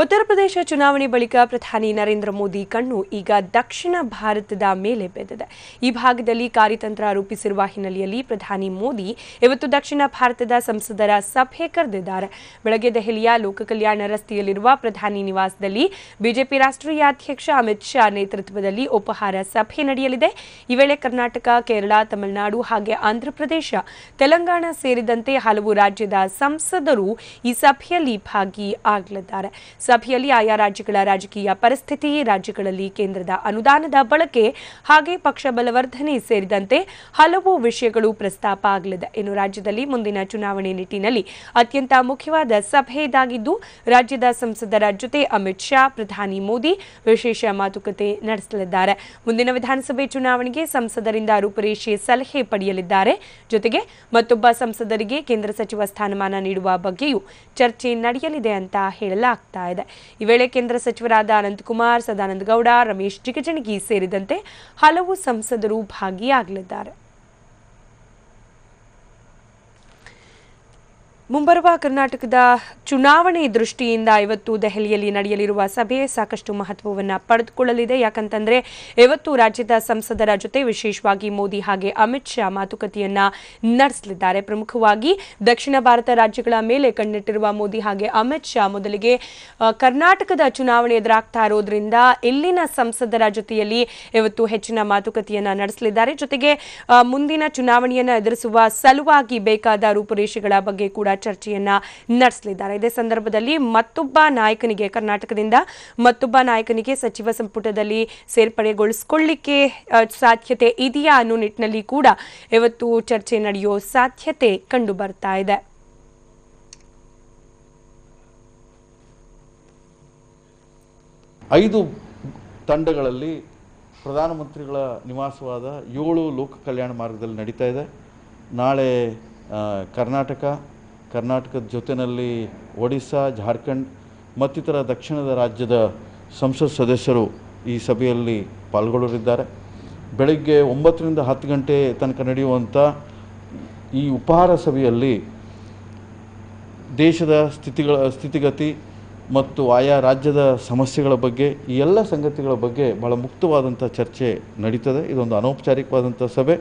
ಉತ್ತರ ಪ್ರದೇಶ ಚುನಾವಣೆ ಬಳಿಕ ಪ್ರಧಾನಿ ನರೇಂದ್ರ ಮೋದಿ ಕಣ್ಣು ಈಗ ದಕ್ಷಿಣ ಭಾರತದ ಮೇಲೆ ಬೆದ್ದಿದೆ. ಈ ಭಾಗದಲ್ಲಿ ಕಾರ್ಯತಂತ್ರ ರೂಪಿಸಿರುವ ಹಿನ್ನೆಲೆಯಲ್ಲಿ ಪ್ರಧಾನಿ ಮೋದಿ ಇವತ್ತು ದಕ್ಷಿಣ ಭಾರತದ ಸಂಸದರ ಸಭೆ ಕರೆದಿದ್ದಾರೆ. ಬೆಳಗ್ಗೆ ದೆಹಲಿಯ ಲೋಕ ಕಲ್ಯಾಣ ರಸ್ತೆಯಲ್ಲಿರುವ ಪ್ರಧಾನಿ ನಿವಾಸದಲ್ಲಿ ಬಿಜೆಪಿ ರಾಷ್ಟ್ರೀಯ ಅಧ್ಯಕ್ಷ ಅಮಿತ್ ಶಾ ನೇತೃತ್ವದಲ್ಲಿ ಉಪಹಾರ ಸಭೆ ನಡೆಯಲಿದೆ. ಈ ವೇಳೆ ಕರ್ನಾಟಕ, ಕೇರಳ, ತಮಿಳುನಾಡು ಹಾಗೆ ಆಂಧ್ರಪ್ರದೇಶ, ತೆಲಂಗಾಣ ಸೇರಿದಂತೆ ಹಲವು ರಾಜ್ಯದ ಸಂಸದರು ಈ ಸಭೆಯಲ್ಲಿ ಭಾಗಿಯಾಗಲಿದ್ದಾರೆ. ಸಭೆಯಲ್ಲಿ ಆಯಾ ರಾಜ್ಯಗಳ ರಾಜಕೀಯ ಪರಿಸ್ಥಿತಿ, ರಾಜ್ಯಗಳಲ್ಲಿ ಕೇಂದ್ರದ ಅನುದಾನದ ಬಳಕೆ ಹಾಗೆ ಪಕ್ಷ ಬಲವರ್ಧನೆ ಸೇರಿದಂತೆ ಹಲವು ವಿಷಯಗಳು ಪ್ರಸ್ತಾಪ ಆಗಲಿದೆ. ಇನ್ನು ರಾಜ್ಯದಲ್ಲಿ ಮುಂದಿನ ಚುನಾವಣೆ ನಿಟ್ಟಿನಲ್ಲಿ ಅತ್ಯಂತ ಮುಖ್ಯವಾದ ಸಭೆ ಇದಾಗಿದ್ದು, ರಾಜ್ಯದ ಸಂಸದರ ಜೊತೆ ಅಮಿತ್ ಶಾ, ಪ್ರಧಾನಿ ಮೋದಿ ವಿಶೇಷ ಮಾತುಕತೆ ನಡೆಸಲಿದ್ದಾರೆ. ಮುಂದಿನ ವಿಧಾನಸಭೆ ಚುನಾವಣೆಗೆ ಸಂಸದರಿಂದ ರೂಪುರೇಷೆ ಸಲಹೆ ಪಡೆಯಲಿದ್ದಾರೆ. ಜೊತೆಗೆ ಮತ್ತೊಬ್ಬ ಸಂಸದರಿಗೆ ಕೇಂದ್ರ ಸಚಿವ ಸ್ಥಾನಮಾನ ನೀಡುವ ಬಗ್ಗೆಯೂ ಚರ್ಚೆ ನಡೆಯಲಿದೆ ಅಂತ ಹೇಳಲಾಗ್ತಾ ಇದೆ. ಈ ವೇಳೆ ಕೇಂದ್ರ ಸಚಿವರಾದ ಅನಂತಕುಮಾರ್, ಸದಾನಂದ ಗೌಡ, ರಮೇಶ್ ಜಿಗಜಿಣಗಿ ಸೇರಿದಂತೆ ಹಲವು ಸಂಸದರು ಭಾಗಿಯಾಗಲಿದ್ದಾರೆ. ಮುಂಬರುವ ಕರ್ನಾಟಕದ ಚುನಾವಣೆ ದೃಷ್ಟಿಯಿಂದ ಇವತ್ತು ದೆಹಲಿಯಲ್ಲಿ ನಡೆಯಲಿರುವ ಸಭೆ ಸಾಕಷ್ಟು ಮಹತ್ವವನ್ನು ಪಡೆದುಕೊಳ್ಳಲಿದೆ. ಯಾಕಂತಂದ್ರೆ ಇವತ್ತು ರಾಜ್ಯದ ಸಂಸದರ ಜೊತೆ ವಿಶೇಷವಾಗಿ ಮೋದಿ ಹಾಗೆ ಅಮಿತ್ ಶಾ ಮಾತುಕತೆಯನ್ನ ನಡೆಸಲಿದ್ದಾರೆ. ಪ್ರಮುಖವಾಗಿ ದಕ್ಷಿಣ ಭಾರತ ರಾಜ್ಯಗಳ ಮೇಲೆ ಕಣ್ಣಿಟ್ಟಿರುವ ಮೋದಿ ಹಾಗೆ ಅಮಿತ್ ಶಾ ಮೊದಲಿಗೆ ಕರ್ನಾಟಕದ ಚುನಾವಣೆ ಎದುರಾಗ್ತಾ ಇರೋದ್ರಿಂದ ಇಲ್ಲಿನ ಸಂಸದರ ಜೊತೆಯಲ್ಲಿ ಇವತ್ತು ಹೆಚ್ಚಿನ ಮಾತುಕತೆಯನ್ನ ನಡೆಸಲಿದ್ದಾರೆ. ಜೊತೆಗೆ ಮುಂದಿನ ಚುನಾವಣೆಯನ್ನು ಎದುರಿಸುವ ಸಲುವಾಗಿ ಬೇಕಾದ ರೂಪುರೇಷೆಗಳ ಬಗ್ಗೆ ಕೂಡ ಚರ್ಚೆಯನ್ನ ನಡೆಸಲಿದ್ದಾರೆ. ಇದೇ ಸಂದರ್ಭದಲ್ಲಿ ಕರ್ನಾಟಕದಿಂದ ಮತ್ತೊಬ್ಬ ನಾಯಕನಿಗೆ ಸಚಿವ ಸಂಪುಟದಲ್ಲಿ ಸೇರ್ಪಡೆಗೊಳಿಸಿಕೊಳ್ಳಿಕ್ಕೆ ಸಾಧ್ಯತೆ ಇದೆಯಾ ಅನ್ನೋ ನಿಟ್ಟಿನಲ್ಲಿ ಕೂಡ ಇವತ್ತು ಚರ್ಚೆ ನಡೆಯುವ ಸಾಧ್ಯತೆ ಕಂಡು ಬರ್ತಾ ಇದೆ. ಐದು ತಂಡಗಳಲ್ಲಿ ಪ್ರಧಾನಮಂತ್ರಿಗಳ ನಿವಾಸವಾದ 7 ಲೋಕ ಕಲ್ಯಾಣ ಮಾರ್ಗದಲ್ಲಿ ನಡೀತಾ ಇದೆ. ನಾಳೆ ಕರ್ನಾಟಕದ ಜೊತೆಯಲ್ಲಿ ಒಡಿಶಾ, ಜಾರ್ಖಂಡ್ ಮತ್ತಿತರ ದಕ್ಷಿಣದ ರಾಜ್ಯದ ಸಂಸತ್ ಸದಸ್ಯರು ಈ ಸಭೆಯಲ್ಲಿ ಪಾಲ್ಗೊಳ್ಳಲಿದ್ದಾರೆ. ಬೆಳಗ್ಗೆ 9 ರಿಂದ 10 ಗಂಟೆ ತನಕ ನಡೆಯುವಂಥ ಈ ಉಪಹಾರ ಸಭೆಯಲ್ಲಿ ದೇಶದ ಸ್ಥಿತಿಗತಿ ಮತ್ತು ಆಯಾ ರಾಜ್ಯದ ಸಮಸ್ಯೆಗಳ ಬಗ್ಗೆ ಈ ಎಲ್ಲ ಸಂಗತಿಗಳ ಬಗ್ಗೆ ಬಹಳ ಮುಕ್ತವಾದಂಥ ಚರ್ಚೆ ನಡೀತದೆ. ಇದೊಂದು ಅನೌಪಚಾರಿಕವಾದಂಥ ಸಭೆ.